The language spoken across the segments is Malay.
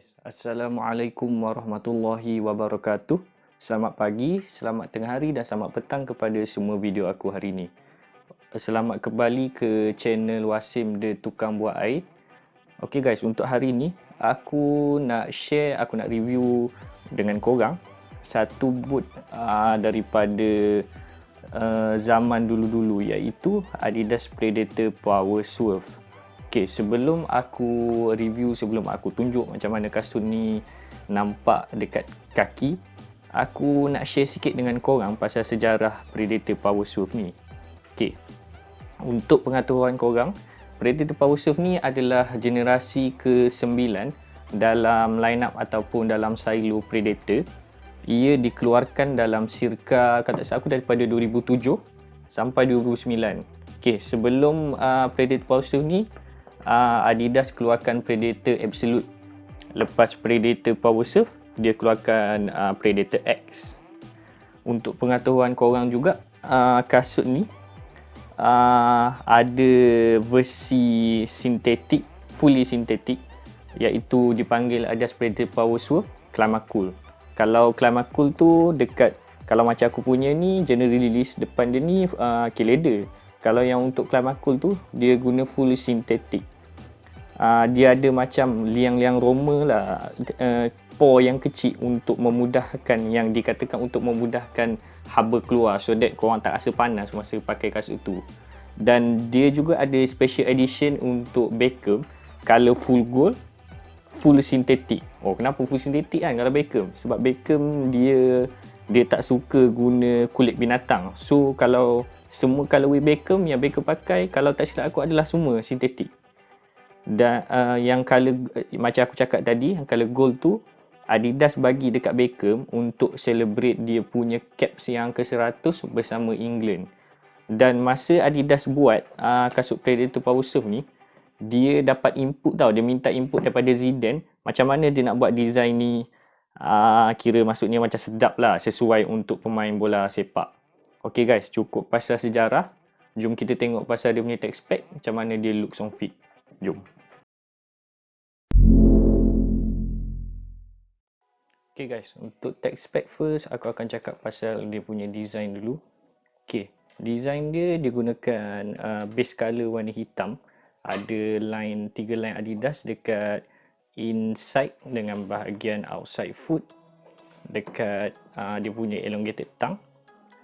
Guys, Assalamualaikum warahmatullahi wabarakatuh. Selamat pagi, selamat tengah hari dan selamat petang kepada semua video aku hari ini. Selamat kembali ke channel Wasim The Tukang Buat Air. Okay guys, untuk hari ini aku nak review dengan korang satu boot daripada zaman dulu-dulu, iaitu Adidas Predator Power Swerve. Okay, sebelum aku tunjuk macam mana kasut ni nampak dekat kaki, aku nak share sikit dengan korang pasal sejarah Predator Power Swerve ni. Okay, untuk pengetahuan korang, Predator Power Swerve ni adalah generasi ke-9 dalam line up ataupun dalam silo Predator. Ia dikeluarkan dalam circa, kata saya aku, daripada 2007 sampai 2009. Okay, sebelum Predator Power Swerve ni, Adidas keluarkan Predator Absolute. Lepas Predator Power Swerve, dia keluarkan Predator X. Untuk pengetahuan korang juga, kasut ni ada versi sintetik, fully sintetik, iaitu dipanggil Adidas Predator Power Swerve Climacool. Kalau Climacool tu dekat, kalau macam aku punya ni, general release depan dia ni leather. Kalau yang untuk Climacool tu, dia guna full sintetik. Dia ada macam liang-liang Roma lah, pore yang kecil untuk memudahkan, yang dikatakan untuk memudahkan haba keluar, so that korang tak rasa panas masa pakai kasut tu. Dan dia juga ada special edition untuk Beckham, colour full gold, full sintetik. Oh, kenapa full sintetik kan kalau Beckham? Sebab Beckham dia tak suka guna kulit binatang. So kalau semua colorway Beckham yang Beckham pakai, kalau tak silap aku, adalah semua sintetik. Dan yang color, macam aku cakap tadi, yang color gold tu Adidas bagi dekat Beckham untuk celebrate dia punya caps yang ke-100 bersama England. Dan masa Adidas buat kasut Predator Power Swerve ni, dia dapat input tau, dia minta input daripada Zidane macam mana dia nak buat design ni, kira maksudnya macam sedap lah, sesuai untuk pemain bola sepak. Okay guys, cukup pasal sejarah. Jom kita tengok pasal dia punya tech spec, macam mana dia looks on fit. Jom. Okay guys, untuk tech spec first, aku akan cakap pasal dia punya design dulu. Okay, design dia gunakan base color warna hitam. Ada line, 3 line Adidas dekat inside dengan bahagian outside foot. Dekat dia punya elongated tongue,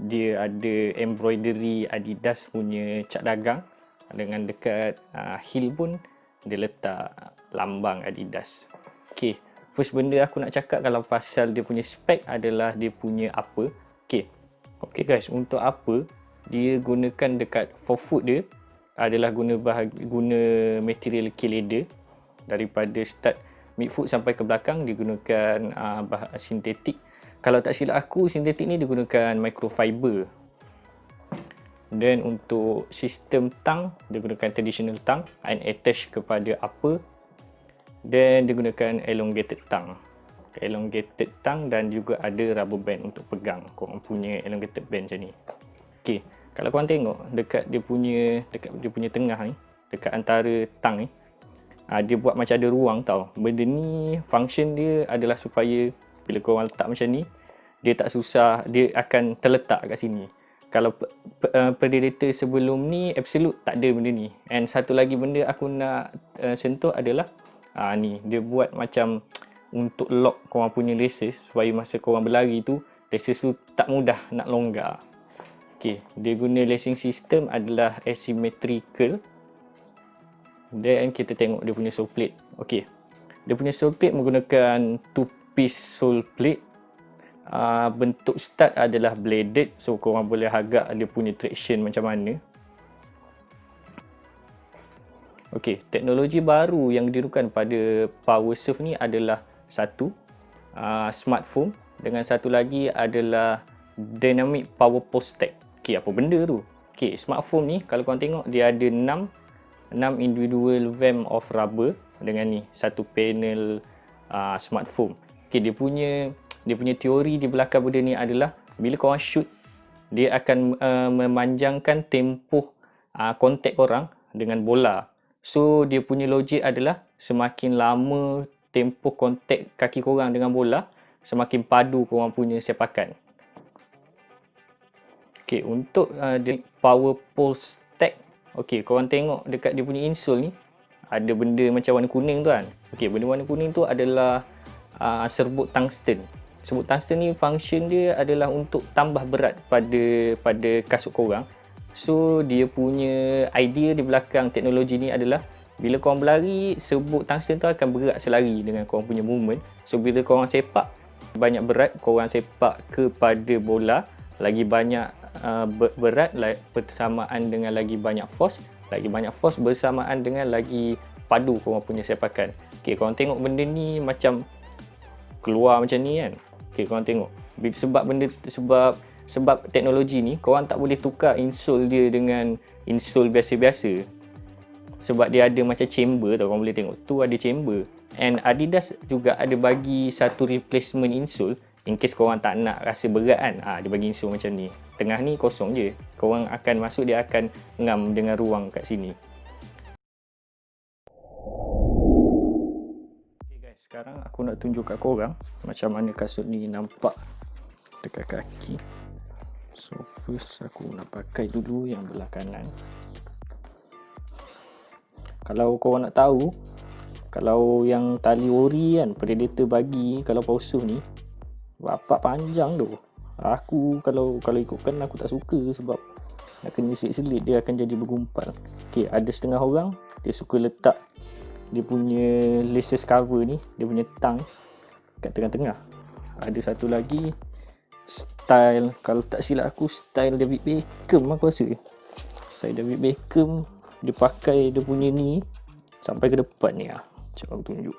dia ada embroidery Adidas punya cat dagang. Dengan dekat heel pun dia letak lambang Adidas. Okay, first benda aku nak cakap kalau pasal dia punya spek adalah dia punya upper. Okay guys, untuk upper, dia gunakan dekat forefoot dia adalah guna material leather. Daripada start midfoot sampai ke belakang digunakan sintetik. Kalau tak silap aku, sintetik ni digunakan microfiber. Dan untuk sistem tang, dia gunakan traditional tang unattached kepada upper. Dan dia gunakan elongated tang. Elongated tang dan juga ada rubber band untuk pegang. Korang punya elongated band macam ni. Okay, kalau korang tengok dekat dia punya tengah ni, dekat antara tang ni, dia buat macam ada ruang tau. Benda ni, function dia adalah supaya bila korang letak macam ni, dia tak susah, dia akan terletak kat sini. Kalau Predator sebelum ni, Absolute, tak ada benda ni. And satu lagi benda aku nak sentuh adalah ni, dia buat macam untuk lock korang punya laces, supaya masa korang berlari tu, laces tu tak mudah nak longgar. Okay, dia guna lacing system adalah asymmetrical. Dan kita tengok dia punya sole plate. Okay, dia punya sole plate menggunakan 2-piece sole plate. Bentuk stud adalah bladed, so korang boleh agak dia punya traction macam mana. Okay, teknologi baru yang dirukan pada Power Swerve ni adalah satu, smart foam, dengan satu lagi adalah dynamic power post tag. Okay, apa benda tu? Okay, smart foam ni kalau korang tengok, dia ada 6 individual vamp of rubber dengan ni satu panel smart foam. Okay, dia punya teori di belakang benda ni adalah bila korang shoot, dia akan memanjangkan tempoh kontak korang dengan bola. So dia punya logik adalah semakin lama tempoh kontak kaki korang dengan bola, semakin padu korang punya sepakan. Okay, untuk power pole stack, okay, korang tengok dekat dia punya insole ni, ada benda macam warna kuning tu kan. Okay, benda warna kuning tu adalah serbuk tungsten. Serbuk tungsten ni function dia adalah untuk tambah berat pada kasut korang. So, dia punya idea di belakang teknologi ni adalah bila korang berlari, serbuk tungsten tu akan bergerak selari dengan korang punya movement. So, bila korang sepak, banyak berat korang sepak kepada bola, lagi banyak berat bersamaan dengan lagi banyak force bersamaan dengan lagi padu korang punya sepakan. Okay, korang tengok benda ni macam keluar macam ni kan. Okay, korang tengok sebab teknologi ni korang tak boleh tukar insole dia dengan insole biasa-biasa, sebab dia ada macam chamber tau. Korang boleh tengok tu ada chamber, and Adidas juga ada bagi satu replacement insole in case korang tak nak rasa berat kan. Dia bagi insole macam ni, tengah ni kosong je, korang akan masuk, dia akan ngam dengan ruang kat sini. Okay guys, sekarang aku nak tunjuk kat korang macam mana kasut ni nampak dekat kaki. So first aku nak pakai dulu yang belah kanan. Kalau korang nak tahu, kalau yang tali ori kan Predator bagi, kalau pausuh ni bapak panjang tu. Aku kalau ikutkan aku tak suka, sebab nak kena selit-selit dia akan jadi bergumpal. Okay, ada setengah orang dia suka letak dia punya laces cover ni, dia punya tang kat tengah-tengah. Ada satu lagi style, kalau tak silap aku style David Beckham, aku rasa style David Beckham, dia pakai dia punya ni sampai ke depan ni lah. Cuba aku tunjuk.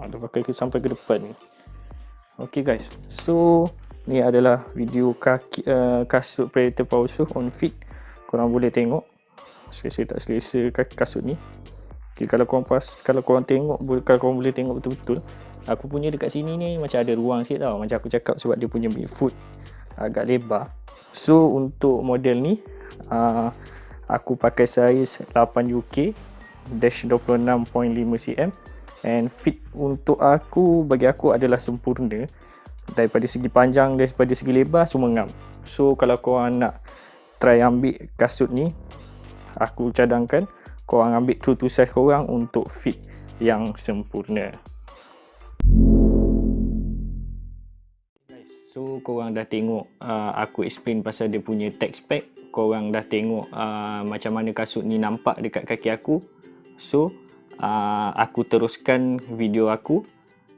Dia pakai sampai ke depan ni. Okay guys, so ni adalah video kasut Predator Power Shoe on fit. Korang boleh tengok selesa tak selesa kaki kasut ni. Okay, kalau korang tengok, kalau korang boleh tengok betul-betul, aku punya dekat sini ni macam ada ruang sikit tau, macam aku cakap, sebab dia punya midfoot agak lebar. So untuk model ni aku pakai saiz 8 UK dash 26.5 cm, and fit untuk aku, bagi aku adalah sempurna. Daripada segi panjang, daripada segi lebar, semua ngam. So kalau korang nak try ambil kasut ni, aku cadangkan korang ambil true to size korang untuk fit yang sempurna. So korang dah tengok aku explain pasal dia punya tech spec. Korang dah tengok macam mana kasut ni nampak dekat kaki aku. So aku teruskan video aku.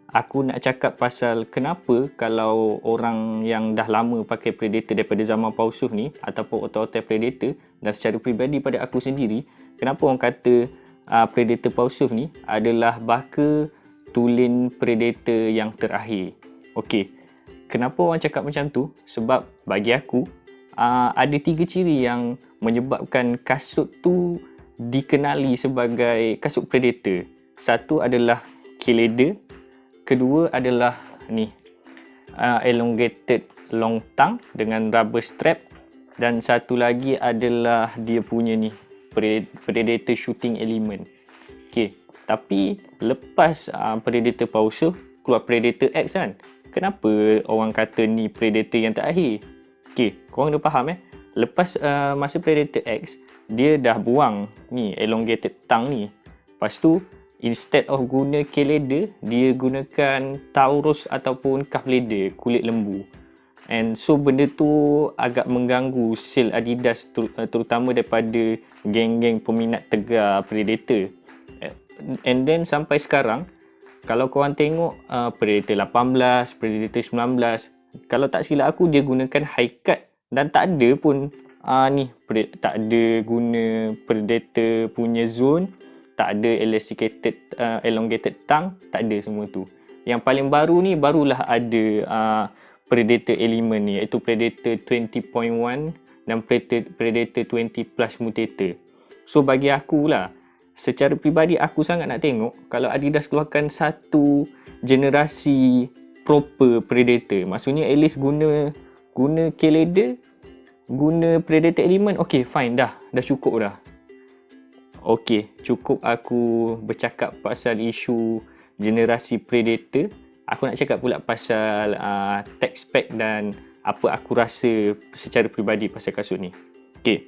Aku nak cakap pasal kenapa kalau orang yang dah lama pakai Predator daripada zaman Pausuh ni, ataupun otak-otak Predator, dan secara peribadi pada aku sendiri, kenapa orang kata Predator Pausuh ni adalah baka tulen Predator yang terakhir. Okey, kenapa orang cakap macam tu? Sebab bagi aku ada 3 ciri yang menyebabkan kasut tu dikenali sebagai kasut Predator. Satu adalah K-leather, kedua adalah ni elongated long tongue dengan rubber strap, dan satu lagi adalah dia punya ni Predator shooting element. Okey, tapi lepas Predator Pausuh keluar Predator X kan, kenapa orang kata ni Predator yang terakhir? Okey, korang dah faham lepas masa Predator X, dia dah buang ni elongated tongue ni. Lepas tu instead of guna K-leather, dia gunakan Taurus ataupun calf leather, kulit lembu. And so benda tu agak mengganggu sale Adidas, terutama daripada geng-geng peminat tegar Predator. And then sampai sekarang, kalau korang tengok Predator 18, Predator 19, kalau tak silap aku dia gunakan high cut, dan tak ada pun tak ada guna Predator punya zone, tak ada elongated tongue, tak ada semua tu. Yang paling baru ni, barulah ada Predator element ni, iaitu Predator 20.1 dan Predator 20 plus mutator. So bagi aku lah, secara peribadi aku sangat nak tengok kalau Adidas keluarkan satu generasi proper Predator. Maksudnya at least guna K-leather, guna predator element, okay fine, dah cukup dah. Okay, cukup aku bercakap pasal isu generasi predator. Aku nak cakap pula pasal tech spec dan apa aku rasa secara peribadi pasal kasut ni. Okay,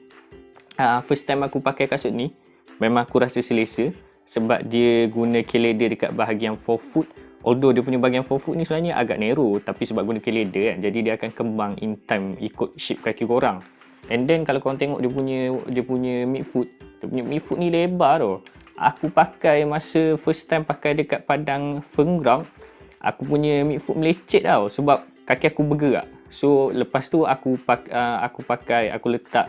first time aku pakai kasut ni, memang aku rasa selesa sebab dia guna K-leather dekat bahagian forefoot. Although dia punya bahagian forefoot ni sebenarnya agak narrow, tapi sebab guna K-leather kan, jadi dia akan kembang in time ikut shape kaki korang. And then kalau korang tengok dia punya midfoot, ni lebar tau. Aku pakai masa first time pakai dekat padang firm ground, aku punya midfoot melecet tau sebab kaki aku bergerak. So lepas tu aku letak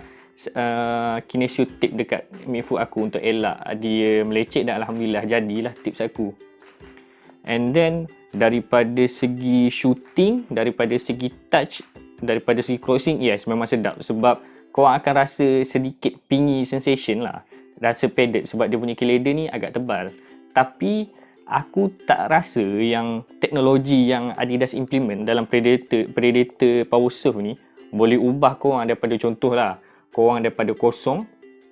kinesio tape dekat midfoot aku untuk elak dia melecet, dan alhamdulillah jadilah tips aku. And then daripada segi shooting, daripada segi touch, daripada segi crossing, yes memang sedap sebab korang akan rasa sedikit pingy sensation lah, rasa padded sebab dia punya K-leather ni agak tebal. Tapi aku tak rasa yang teknologi yang Adidas implement dalam Predator Power Surf ni boleh ubah korang daripada, contohlah korang daripada kosong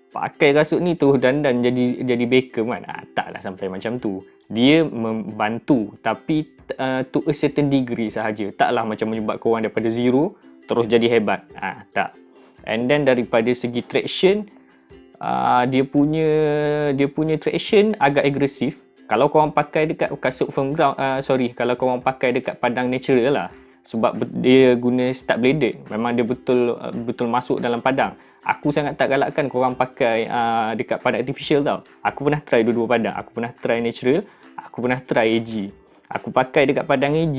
pakai kasut ni terus dandan jadi Beckham kan. Taklah sampai macam tu. Dia membantu tapi to a certain degree sahaja. Taklah macam menyebab korang daripada zero terus jadi hebat. Tak. And then daripada segi traction, dia punya traction agak agresif. Kalau korang pakai dekat kasut firm ground, kalau korang pakai dekat padang natural lah, sebab dia guna start bladed, memang dia betul masuk dalam padang. Aku sangat tak galakkan korang pakai dekat padang artificial tau. Aku pernah try dua-dua padang. Aku pernah try natural, aku pernah try AG. Aku pakai dekat padang AG,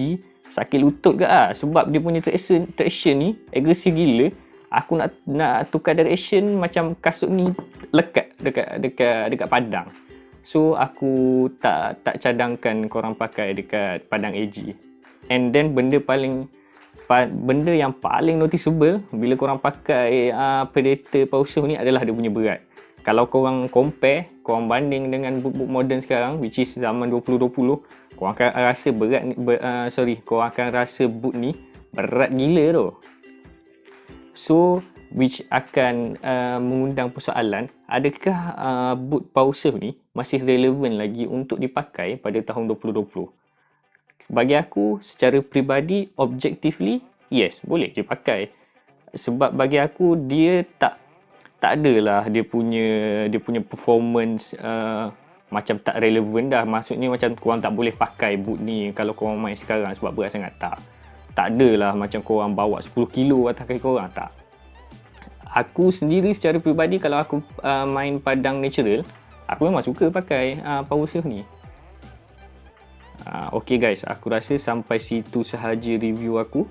sakit lutut ke sebab dia punya traction ni agresif gila. Aku nak tukar direction macam kasut ni lekat dekat padang. So aku tak cadangkan korang pakai dekat padang AG. And then benda yang paling noticeable bila korang pakai Predator Power Surf ni adalah dia punya berat. Kalau korang compare, korang banding dengan boot modern sekarang, which is zaman 2020, korang akan rasa korang akan rasa boot ni berat gila tu. So which akan mengundang persoalan, adakah boot Power Surf ni masih relevan lagi untuk dipakai pada tahun 2020? Bagi aku secara peribadi, objectively, yes, boleh je pakai. Sebab bagi aku dia tak adalah dia punya performance macam tak relevan dah. Maksudnya macam korang tak boleh pakai boot ni kalau korang main sekarang sebab berat sangat. Tak adalah macam korang bawa 10 kilo atas kaki korang, tak. Aku sendiri secara peribadi kalau aku main padang natural, aku memang suka pakai Power Surf ni. Okay guys, aku rasa sampai situ sahaja review aku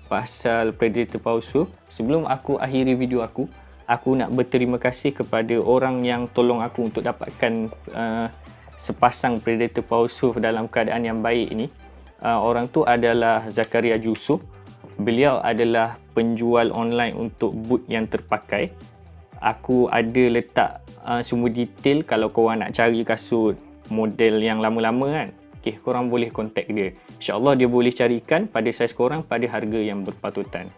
pasal Predator Power Surf. Sebelum aku akhiri video aku nak berterima kasih kepada orang yang tolong aku untuk dapatkan sepasang Predator Power Surf dalam keadaan yang baik ini. Orang tu adalah Zakaria Jusuf. Beliau adalah penjual online untuk boot yang terpakai. Aku ada letak semua detail kalau korang nak cari kasut model yang lama-lama kan. Okay, korang boleh contact dia. InsyaAllah dia boleh carikan pada saiz korang pada harga yang berpatutan.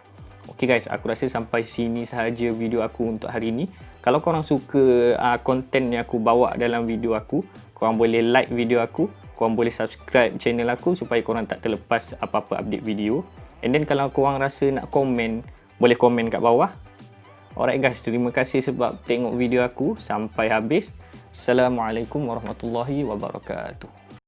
Okay guys, aku rasa sampai sini sahaja video aku untuk hari ini. Kalau korang suka konten yang aku bawa dalam video aku, korang boleh like video aku, korang boleh subscribe channel aku supaya korang tak terlepas apa-apa update video. And then kalau korang rasa nak komen, boleh komen kat bawah. Alright guys, terima kasih sebab tengok video aku sampai habis. Assalamualaikum warahmatullahi wabarakatuh.